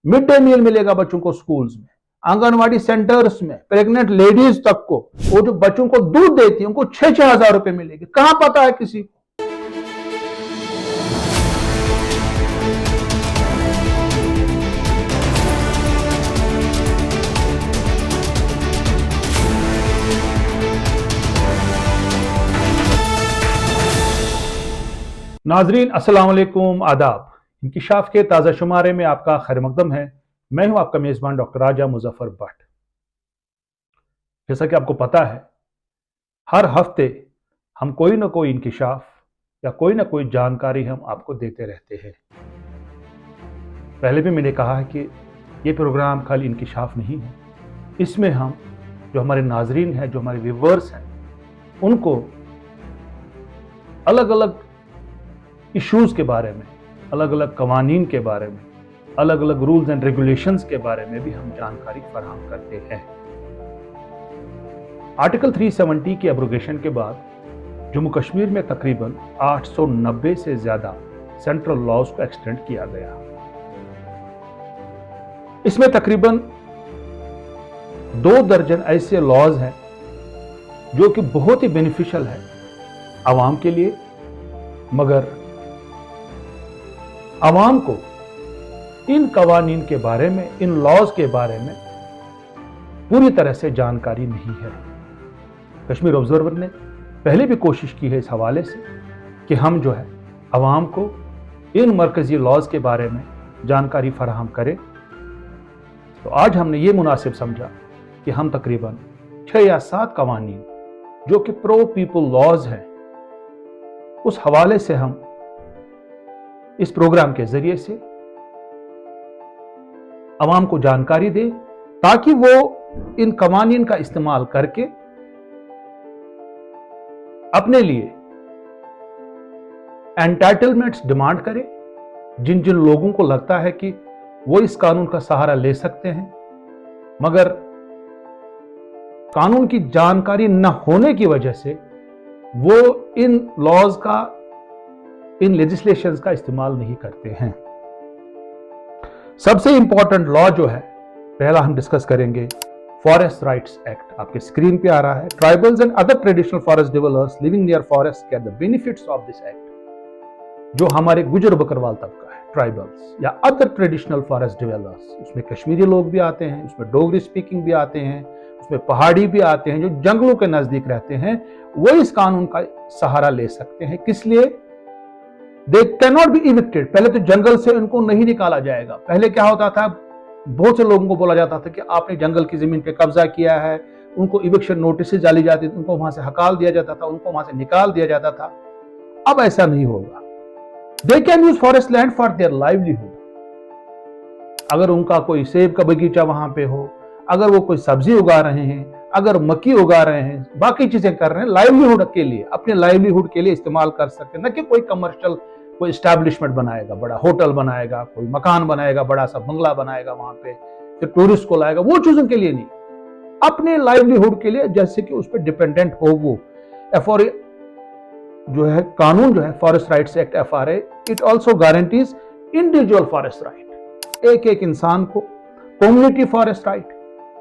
Mid day meal मिलेगा बच्चों को स्कूल्स में, आंगनवाड़ी सेंटर्स में, प्रेग्नेंट लेडीज तक को, वो जो बच्चों को दूध देती है उनको 6,000 रुपए मिलेगी। कहां पता है किसी को? नाजरीन अस्सलाम वालेकुम, आदाब। इंकिशाफ के ताज़ा शुमारे में आपका खैर मकदम है। मैं हूं आपका मेज़बान डॉक्टर राजा मुजफ्फर भट्ट। जैसा कि आपको पता है, हर हफ्ते हम कोई ना कोई इंकिशाफ या कोई ना कोई जानकारी हम आपको देते रहते हैं। पहले भी मैंने कहा है कि ये प्रोग्राम खाली इंकिशाफ नहीं है, इसमें हम जो हमारे नाजरीन हैं, जो हमारे व्यूवर्स हैं, उनको अलग अलग इश्यूज़ के बारे में, अलग अलग कवानीन के बारे में, अलग अलग रूल्स एंड रेगुलेशंस के बारे में भी हम जानकारी फराहम करते हैं। आर्टिकल 370 की एब्रोगेशन के बाद जम्मू कश्मीर में तकरीबन 890 से ज्यादा सेंट्रल लॉज को एक्सटेंड किया गया। इसमें तकरीबन 2 दर्जन ऐसे लॉज हैं जो कि बहुत ही बेनिफिशियल है आवाम के लिए, मगर आवाम को इन कवानीन के बारे में, इन लॉज के बारे में पूरी तरह से जानकारी नहीं है। कश्मीर ऑब्जर्वर ने पहले भी कोशिश की है इस हवाले से कि हम जो है आवाम को इन मरकजी लॉज के बारे में जानकारी फराहम करें। तो आज हमने ये मुनासिब समझा कि हम तकरीबन 6 या 7 कवानीन जो कि प्रो पीपल लॉज हैं, उस हवाले से हम इस प्रोग्राम के जरिए से आवाम को जानकारी दे, ताकि वो इन कवानीन का इस्तेमाल करके अपने लिए एंटाइटलमेंट्स डिमांड करें। जिन जिन लोगों को लगता है कि वो इस कानून का सहारा ले सकते हैं, मगर कानून की जानकारी न होने की वजह से वो इन लॉज का, इन लेजिस्लेशंस का इस्तेमाल नहीं करते हैं। सबसे इंपॉर्टेंट लॉ जो है, पहला हम डिस्कस करेंगे फॉरेस्ट राइट्स एक्ट। आपके स्क्रीन पे आ रहा है। Tribals and other traditional forest developers living near forest get the benefits of this act. जो हमारे गुजर बकरवाल तबका है, ट्राइबल्स या अदर ट्रेडिशनल फॉरेस्ट डिवेलपर्स, उसमें कश्मीरी लोग भी आते हैं, उसमें डोगरी स्पीकिंग भी आते हैं, उसमें पहाड़ी भी आते हैं, जो जंगलों के नजदीक रहते हैं, वो इस कानून का सहारा ले सकते हैं। किस लिए? They can not be evicted. पहले तो जंगल से उनको नहीं निकाला जाएगा। पहले क्या होता था, बहुत से लोगों को बोला जाता था कि आपने जंगल की जमीन पे कब्जा किया है, उनको इविक्शन नोटिस डाली जाती थी, उनको वहां से हकाल दिया जाता था, उनको वहां से निकाल दिया जाता था। अब ऐसा नहीं होगा। They can use forest land for their livelihood. अगर उनका कोई सेब का बगीचा वहां पे हो, अगर वो कोई सब्जी उगा रहे हैं, अगर मक्की उगा रहे हैं, बाकी चीजें कर रहे हैं, लाइवलीहुड के लिए, अपने लाइवलीहुड के लिए इस्तेमाल कर सकते हैं। न कि कोई कमर्शियल कोई एस्टैब्लिशमेंट बनाएगा, बड़ा होटल बनाएगा, कोई मकान बनाएगा, बड़ा सा बंगला बनाएगा वहां पे, फिर टूरिस्ट को लाएगा, वो चीजों के लिए नहीं, अपने लाइवलीहुड के लिए, जैसे कि उस पर डिपेंडेंट हो वो। एफआरए जो है, कानून जो है forest rights act FRA, it also guarantees individual forest right, एक एक इंसान को। कम्युनिटी फॉरेस्ट राइट,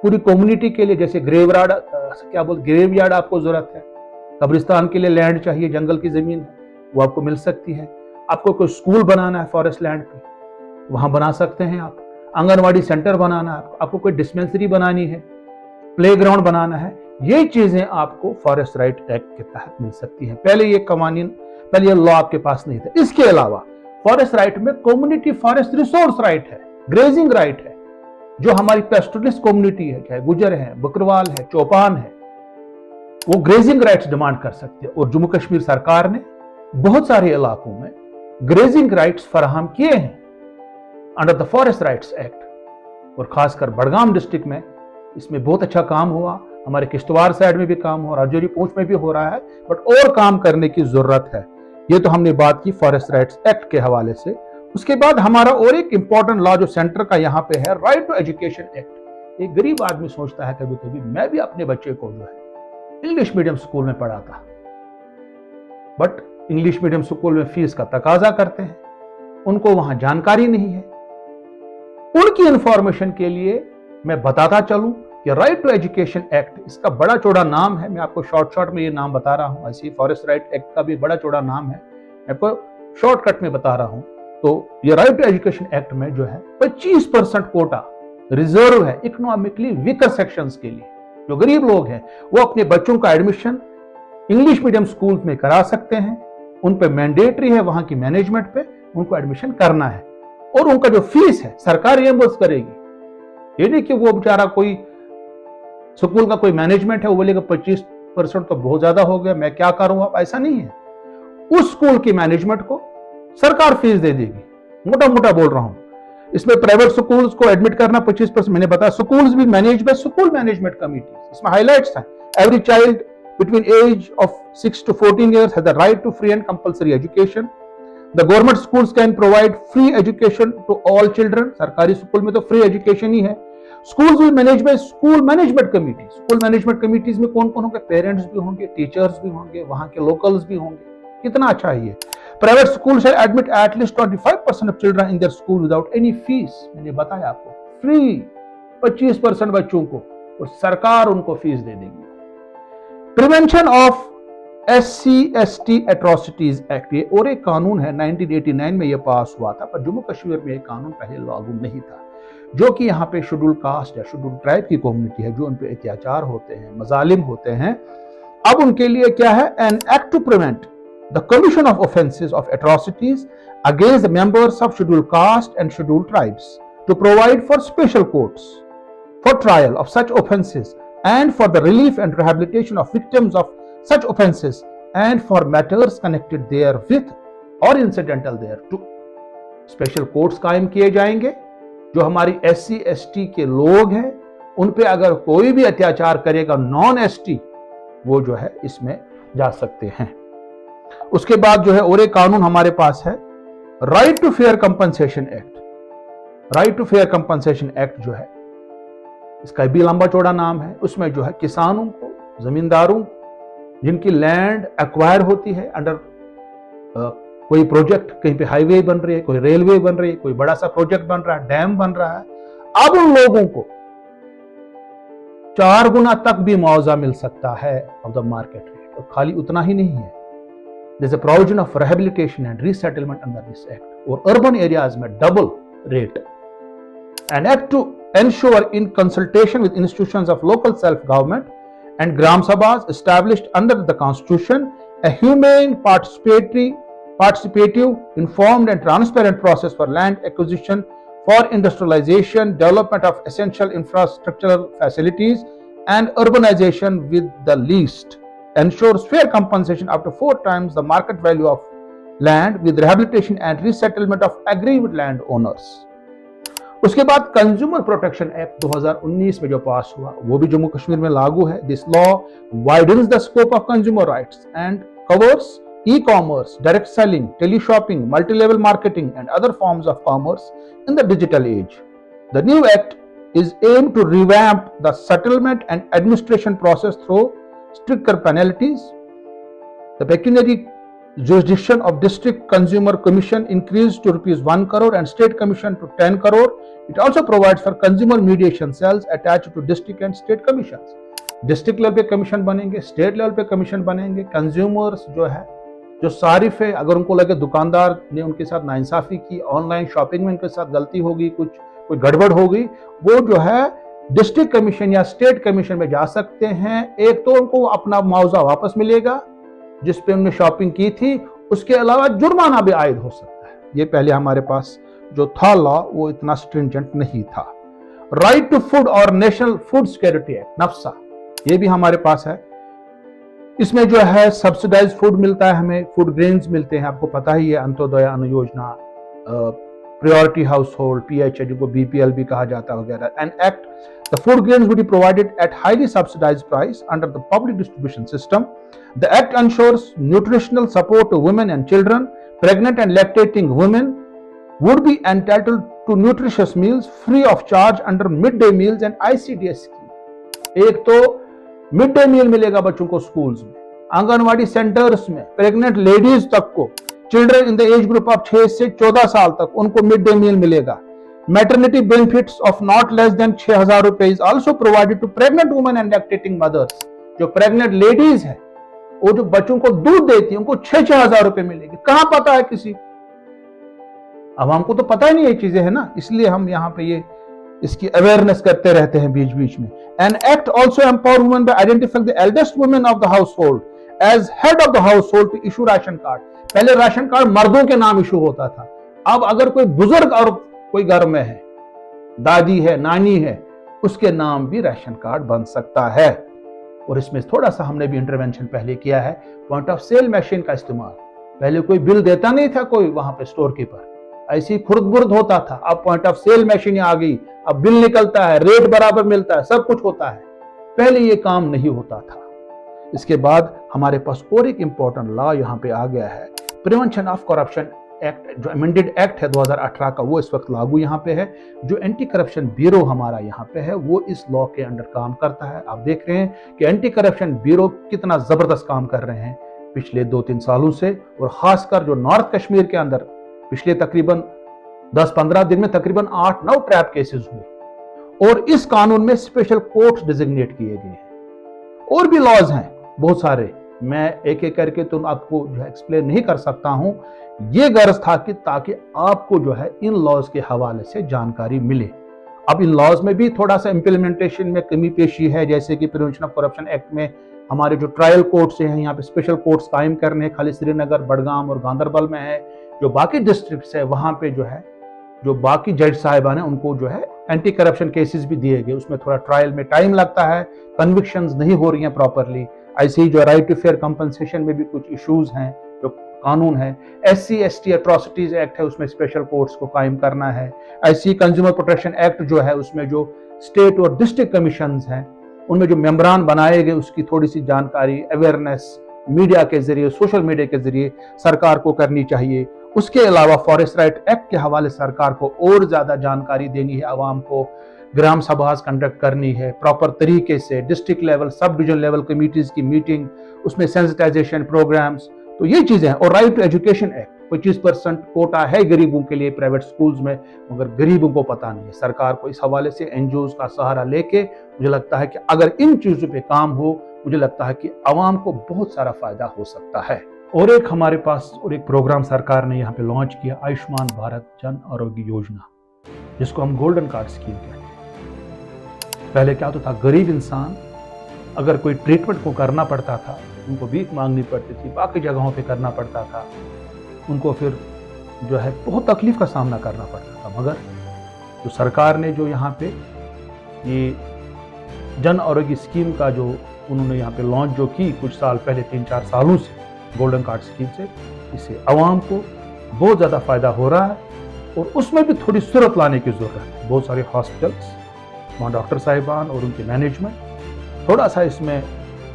पूरी कम्युनिटी के लिए, जैसे ग्रेवयार्ड आपको जरूरत है, कब्रिस्तान के लिए लैंड चाहिए, जंगल की जमीन है, वो आपको मिल सकती है। आपको कोई स्कूल बनाना है फॉरेस्ट लैंड पे, वहां बना सकते हैं आप। आंगनवाड़ी सेंटर बनाना है आपको कोई डिस्पेंसरी बनानी है, प्लेग्राउंड बनाना है, ये चीजें आपको फॉरेस्ट राइट एक्ट के तहत मिल सकती हैं। पहले ये लॉ आपके पास नहीं था। इसके अलावा फॉरेस्ट राइट में कम्युनिटी फॉरेस्ट रिसोर्स राइट है, ग्रेजिंग राइट है। जो हमारी पेस्टोरलिस्ट कम्युनिटी है, चाहे गुजर है, बकरवाल है, चौपान है, वो ग्रेजिंग राइट्स डिमांड कर सकते हैं। और जम्मू कश्मीर सरकार ने बहुत सारे इलाकों में ग्रेजिंग राइट्स फराहम किए हैं under the forest rights act. और खासकर बड़गाम डिस्ट्रिक्ट में इसमें बहुत अच्छा काम हुआ। हमारे किश्तवाड़ साइड में भी काम हो, राजौरी पूंछ में भी हो रहा है, बट और काम करने की जरूरत है। ये तो हमने बात की फॉरेस्ट राइट्स एक्ट के हवाले से। उसके बाद हमारा और एक इंपॉर्टेंट लॉ जो सेंटर का यहाँ पे है, राइट टू एजुकेशन एक्ट। एक गरीब आदमी सोचता है कभी कभी, मैं भी अपने बच्चे को जो है इंग्लिश मीडियम स्कूल में पढ़ाता, बट इंग्लिश मीडियम स्कूल में फीस का तकाजा करते हैं, उनको वहां जानकारी नहीं है। उनकी इंफॉर्मेशन के लिए मैं बताता चलूं कि राइट टू एजुकेशन एक्ट, इसका बड़ा चौड़ा नाम है, मैं आपको शॉर्ट में ये नाम बता रहा हूं। ऐसे ही फॉरेस्ट राइट एक्ट का भी बड़ा चौड़ा नाम है, मैं आपको शॉर्टकट में बता रहा हूं। तो ये राइट टू एजुकेशन एक्ट में जो है 25% कोटा रिजर्व है इकोनॉमिकली वीकर सेक्शंस के लिए। जो गरीब लोग हैं वो अपने बच्चों का एडमिशन इंग्लिश मीडियम स्कूल में करा सकते हैं, उन पे मैंडेटरी है, वहां की मैनेजमेंट पे उनको एडमिशन करना है, और उनका जो फीस है सरकार रिएम्बर्स करेगी। ये नहीं कि वो बेचारा कोई स्कूल का कोई मैनेजमेंट है वो बोलेगा 25% तो बहुत ज्यादा हो गया, मैं क्या करूं, अब ऐसा नहीं है। उस स्कूल की मैनेजमेंट को सरकार फीस दे देगी, मोटा मोटा बोल रहा हूं। इसमें प्राइवेट स्कूल्स को एडमिट करना 25%, मैंने बताया स्कूल्स भी manage by school management committee. इसमें हाइलाइट्स हैं, every child between age of 6 to 14 years has the right to free and compulsory education. The government schools can provide free education to all children. सरकारी school में तो free education ही है। Schools will manage by school management committee. School management committees में कौन कौन होंगे? Parents भी होंगे, टीचर्स भी होंगे, वहां के लोकल्स भी होंगे। कितना अच्छा है ये। Private school shall admit at least 25% of children in their school without any fees. मैंने बताया आपको, फ्री 25% बच्चों को, और सरकार उनको फीस दे देगी। Prevention of SC/ST atrocities act, ये और एक कानून है, 1989 में ये पास हुआ था, पर जम्मू कश्मीर में ये कानून पहले लागू नहीं था। जो कि यहाँ पे शेड्यूल कास्ट या शेड्यूल ट्राइब की कम्युनिटी है, जो उन पे अत्याचार होते हैं, मजालिम होते हैं, अब उनके लिए क्या है, an act to prevent the commission of offences of atrocities against the members of schedule caste and schedule tribes, to provide for special courts for trial of such offences and for the relief and rehabilitation of victims of such offences and for matters connected therewith or incidental thereto. Special courts कायम किए जाएंगे। जो हमारी SC/ST के लोग हैं उन पे अगर कोई भी अत्याचार करेगा नॉन ST, वो जो है इसमें जा सकते हैं। उसके बाद जो है और एक कानून हमारे पास है, right to fair compensation act. Right to fair compensation act जो है, इसका भी लंबा चौड़ा नाम है। उसमें जो है किसानों को, जमींदारों जिनकी लैंड एक्वायर होती है अंडर कोई प्रोजेक्ट, कहीं पे हाईवे बन रही है, कोई रेलवे बन रही है, कोई बड़ा सा प्रोजेक्ट बन रहा है, डैम बन रहा है, अब उन लोगों को 4 गुना तक भी मुआवजा मिल सकता है ऑफ द मार्केट रेट। और खाली उतना ही नहीं है, there is a provision of rehabilitation and resettlement under this act, और अर्बन एरियाज में double rate. An act to ensure, in consultation with institutions of local self-government and Gram Sabhas established under the Constitution, a humane, participative, informed and transparent process for land acquisition, for industrialization, development of essential infrastructural facilities, and urbanization with the least, ensures fair compensation up to 4 times the market value of land with rehabilitation and resettlement of aggrieved landowners. उसके बाद consumer protection act 2019 में जो पास हुआ, वो भी जम्मू कश्मीर में लागू है। This law widens the scope of consumer rights and covers ecommerce, direct selling, tele shopping, multi level marketing and other forms of commerce in the digital age. The new act is aim to revamp the settlement and administration process through stricter penalties. The pecuniary jurisdiction of district consumer commission increased to ₹1 crore and state commission to 10 crore. It also provides for consumer mediation cells attached to district and state commissions. District level पे commission बनेंगे, state level पे commission बनेंगे। Consumers जो है, जो सारिफ है, अगर उनको लगे दुकानदार ने उनके साथ नाइंसाफी की, ऑनलाइन शॉपिंग में उनके साथ गलती होगी, कोई गड़बड़ हो गई, वो जो है डिस्ट्रिक्ट कमीशन या स्टेट कमीशन में जा सकते हैं। एक तो उनको अपना मुआवजा वापस मिलेगा जिस पे उन्होंने शॉपिंग की थी, उसके अलावा जुर्माना भी आयद हो सकता है। ये पहले हमारे पास जो था लॉ वो इतना स्ट्रिंजेंट नहीं था। राइट टू फूड और नेशनल फूड सिक्योरिटी एक्ट, नफ्सा, ये भी हमारे पास है। इसमें जो है सब्सिडाइज फूड मिलता है, हमें फूड ग्रेन्स मिलते हैं, आपको पता ही है, अंत्योदय अन्न योजना, प्रायोरिटी हाउस होल्ड, PH, जिनको BPL भी कहा जाता है वगैरह। An act, the food grains will be provided at highly subsidized price under the public distribution system. The act ensures nutritional support to women and children. Pregnant and lactating women would be entitled to nutritious meals free of charge under midday meals and ICDS scheme. एक तो mid day meal मिलेगा बच्चों को schools में, anganwadi centres में, pregnant ladies तक को, children in the age group of 6 से 14 साल तक उनको मिड डे मील मिलेगा। Maternity benefits of not less than 6,000 रुपए is also provided to pregnant women and lactating mothers. जो प्रेग्नेंट लेडीज है, वो जो बच्चों को दूध देती है, उनको 6,000 रुपए मिलेगी। कहां पता है किसी, अब हमको तो पता ही नहीं ये चीजें है ना, इसलिए हम यहाँ पे ये इसकी अवेयरनेस करते रहते हैं बीच बीच में। An act also empower women by identifying the eldest women of the household as head of the household to issue ration card. पहले राशन कार्ड मर्दों के नाम इशू होता था, अब अगर कोई बुजुर्ग और कोई घर में है, दादी है, नानी है, उसके नाम भी राशन कार्ड बन सकता है। और इसमें थोड़ा सा हमने भी इंटरवेंशन पहले किया है, पॉइंट ऑफ सेल मशीन का इस्तेमाल। पहले कोई बिल देता नहीं था कोई वहां पे स्टोर कीपर, ऐसी खुर्द बुर्द होता था। अब पॉइंट ऑफ सेल मशीन आ गई, अब बिल निकलता है, रेट बराबर मिलता है, सब कुछ होता है। पहले ये काम नहीं होता था। इसके बाद हमारे पास और एक इंपॉर्टेंट लॉ यहाँ पे आ गया है, प्रिवेंशन ऑफ करप्शन एक्ट, जो अमेंडेड एक्ट है 2018 का, वो इस वक्त लागू यहाँ पे है। जो एंटी करप्शन ब्यूरो हमारा यहाँ पे है, वो इस लॉ के अंडर काम करता है। आप देख रहे हैं कि एंटी करप्शन ब्यूरो कितना जबरदस्त काम कर रहे हैं पिछले 2-3 सालों से, और खासकर जो नॉर्थ कश्मीर के अंदर पिछले तकरीबन 10-15 दिन में तकरीबन 8-9 ट्रैप केसेस हुए, और इस कानून में स्पेशल कोर्ट डिजिग्नेट किए गए हैं। और भी लॉज हैं बहुत सारे, मैं एक एक करके तो आपको जो है एक्सप्लेन नहीं कर सकता हूं। ये गर्ज था कि ताकि आपको जो है इन लॉज के हवाले से जानकारी मिले। अब इन लॉज में भी थोड़ा सा इंप्लीमेंटेशन में कमी पेशी है, जैसे कि प्रिवेंशन ऑफ करप्शन एक्ट में हमारे जो ट्रायल कोर्ट्स हैं, यहाँ पे स्पेशल कोर्ट्स कायम करने, खाली श्रीनगर, बडगाम और गांधरबल में है। जो बाकी डिस्ट्रिक्ट्स है वहां पे जो है, जो बाकी जज साहिबान है, उनको जो है एंटी करप्शन केसेस भी दिए गए। उसमें थोड़ा ट्रायल में टाइम लगता है, कन्विक्शंस नहीं हो रही हैं प्रॉपरली। ऐसे ही जो राइट टू फेयर कंपनसेशन में भी कुछ इश्यूज हैं, जो कानून है। SC/ST एट्रोसिटीज एक्ट है, उसमें स्पेशल कोर्ट्स को कायम करना है। ऐसी कंज्यूमर प्रोटेक्शन एक्ट जो है, उसमें जो स्टेट और डिस्ट्रिक्ट कमीशंस हैं, उनमें जो मेंबरान बनाए गए, उसकी थोड़ी सी जानकारी, अवेयरनेस मीडिया के जरिए, सोशल मीडिया के जरिए सरकार को करनी चाहिए। उसके अलावा फॉरेस्ट राइट एक्ट के हवाले सरकार को और ज्यादा जानकारी देनी है, आवाम को ग्राम सभा कंडक्ट करनी है प्रॉपर तरीके से, district level, sub division level committees की मीटिंग, उसमें सेंसिटाइजेशन प्रोग्राम्स, तो ये चीजें हैं। और right to education act, 25% quota है गरीबों के लिए प्राइवेट स्कूल्स में, मगर गरीबों को पता नहीं है। सरकार को इस हवाले से NGOs का सहारा लेके मुझे लगता है कि अगर इन चीजों पे काम हो, मुझे लगता है कि आवाम को बहुत सारा फायदा हो सकता है। और एक हमारे पास और एक प्रोग्राम सरकार ने यहाँ पे लॉन्च किया, आयुष्मान भारत जन आरोग्य योजना, जिसको हम गोल्डन कार्ड स्कीम कहते हैं। पहले क्या होता था, गरीब इंसान अगर कोई ट्रीटमेंट को करना पड़ता था, उनको भीख मांगनी पड़ती थी, बाकी जगहों पे करना पड़ता था, उनको फिर जो है बहुत तकलीफ का सामना करना पड़ता था। मगर जो सरकार ने जो यहाँ पे ये जन आरोग्य स्कीम का जो उन्होंने यहाँ पे लॉन्च जो की कुछ साल पहले, 3-4 सालों से, गोल्डन कार्ड स्कीम से, इससे आवाम को बहुत ज़्यादा फायदा हो रहा है। और उसमें भी थोड़ी सूरत लाने की ज़रूरत है। बहुत सारे हॉस्पिटल्स, वहाँ डॉक्टर साहिबान और उनके मैनेजमेंट, थोड़ा सा इसमें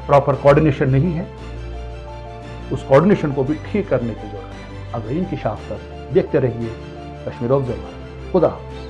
प्रॉपर कोऑर्डिनेशन नहीं है, उस कोऑर्डिनेशन को भी ठीक करने की जरूरत है। अगर इनकी शाख तक देखते रहिए कश्मीर ऑब्जर्वर। खुदा हाफिज़।